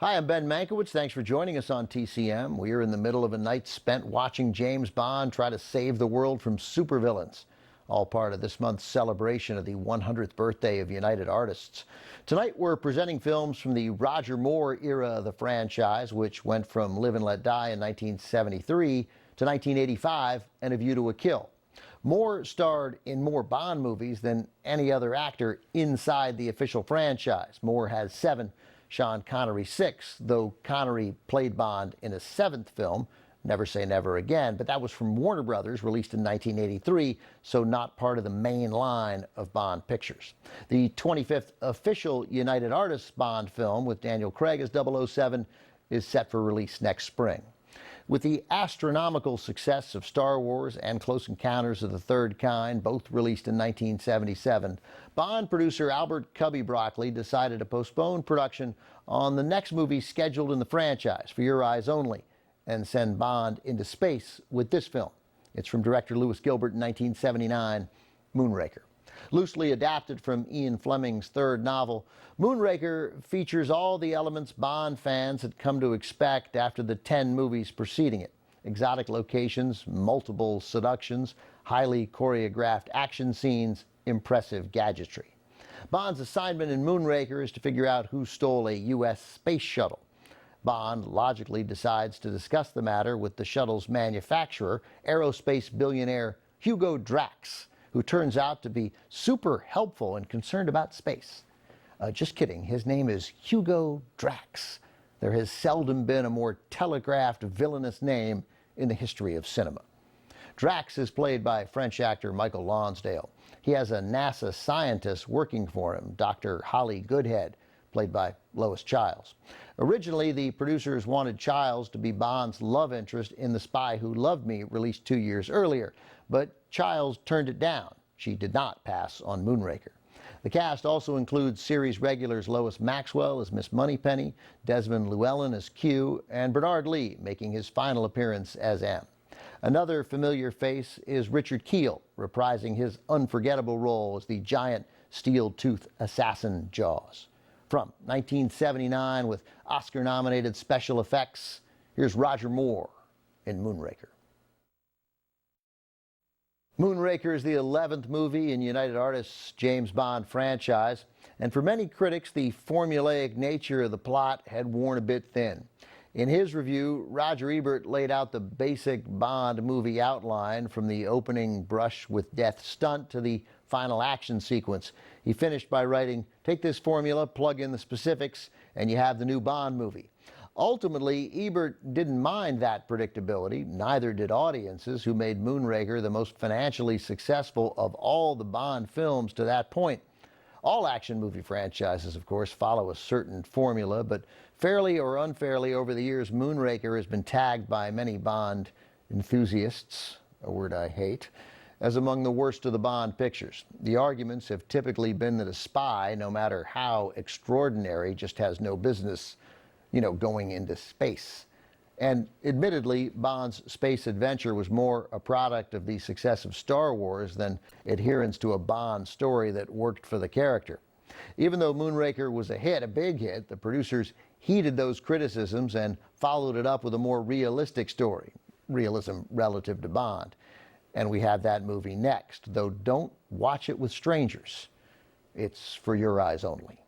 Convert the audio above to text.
Hi, I'm Ben Mankiewicz. Thanks for joining us on TCM. We are in the middle of a night spent watching James Bond try to save the world from supervillains. All part of this month's celebration of the 100th birthday of United Artists. Tonight we're presenting films from the Roger Moore era of the franchise, which went from Live and Let Die in 1973 to 1985 and A View to a Kill. Moore starred in more Bond movies than any other actor inside the official franchise. Moore has 7. Sean Connery 6, though Connery played Bond in a 7th film, Never Say Never Again, but that was from Warner Brothers, released in 1983, so not part of the main line of Bond pictures. The 25th official United Artists Bond film with Daniel Craig as 007 is set for release next spring. With the astronomical success of Star Wars and Close Encounters of the Third Kind, both released in 1977, Bond producer Albert Cubby Broccoli decided to postpone production on the next movie scheduled in the franchise, For Your Eyes Only, and send Bond into space with this film. It's from director Lewis Gilbert in 1979, Moonraker. Loosely adapted from Ian Fleming's third novel, Moonraker features all the elements Bond fans had come to expect after the 10 movies preceding it. Exotic locations, multiple seductions, highly choreographed action scenes, impressive gadgetry. Bond's assignment in Moonraker is to figure out who stole a U.S. space shuttle. Bond logically decides to discuss the matter with the shuttle's manufacturer, aerospace billionaire Hugo Drax, who turns out to be super helpful and concerned about space. Just kidding, his name is Hugo Drax. There has seldom been a more telegraphed villainous name in the history of cinema. Drax is played by French actor Michael Lonsdale. He has a NASA scientist working for him, Dr. Holly Goodhead, played by Lois Chiles. Originally, the producers wanted Chiles to be Bond's love interest in The Spy Who Loved Me, released 2 years earlier, but Chiles turned it down. She did not pass on Moonraker. The cast also includes series regulars Lois Maxwell as Miss Moneypenny, Desmond Llewellyn as Q, and Bernard Lee making his final appearance as M. Another familiar face is Richard Kiel, reprising his unforgettable role as the giant steel-toothed assassin Jaws. From 1979, with Oscar-nominated special effects, here's Roger Moore in Moonraker. Moonraker is the 11th movie in United Artists' James Bond franchise, and for many critics, the formulaic nature of the plot had worn a bit thin. In his review, Roger Ebert laid out the basic Bond movie outline, from the opening brush with death stunt to the final action sequence. He finished by writing, "Take this formula, plug in the specifics, and you have the new Bond movie." Ultimately, Ebert didn't mind that predictability. Neither did audiences, who made Moonraker the most financially successful of all the Bond films to that point. All action movie franchises, of course, follow a certain formula, but fairly or unfairly over the years, Moonraker has been tagged by many Bond enthusiasts, a word I hate, as among the worst of the Bond pictures. The arguments have typically been that a spy, no matter how extraordinary, just has no business, going into space. And admittedly, Bond's space adventure was more a product of the success of Star Wars than adherence to a Bond story that worked for the character. Even though Moonraker was a hit, a big hit, the producers heeded those criticisms and followed it up with a more realistic story, realism relative to Bond. And we have that movie next, though don't watch it with strangers. It's For Your Eyes Only.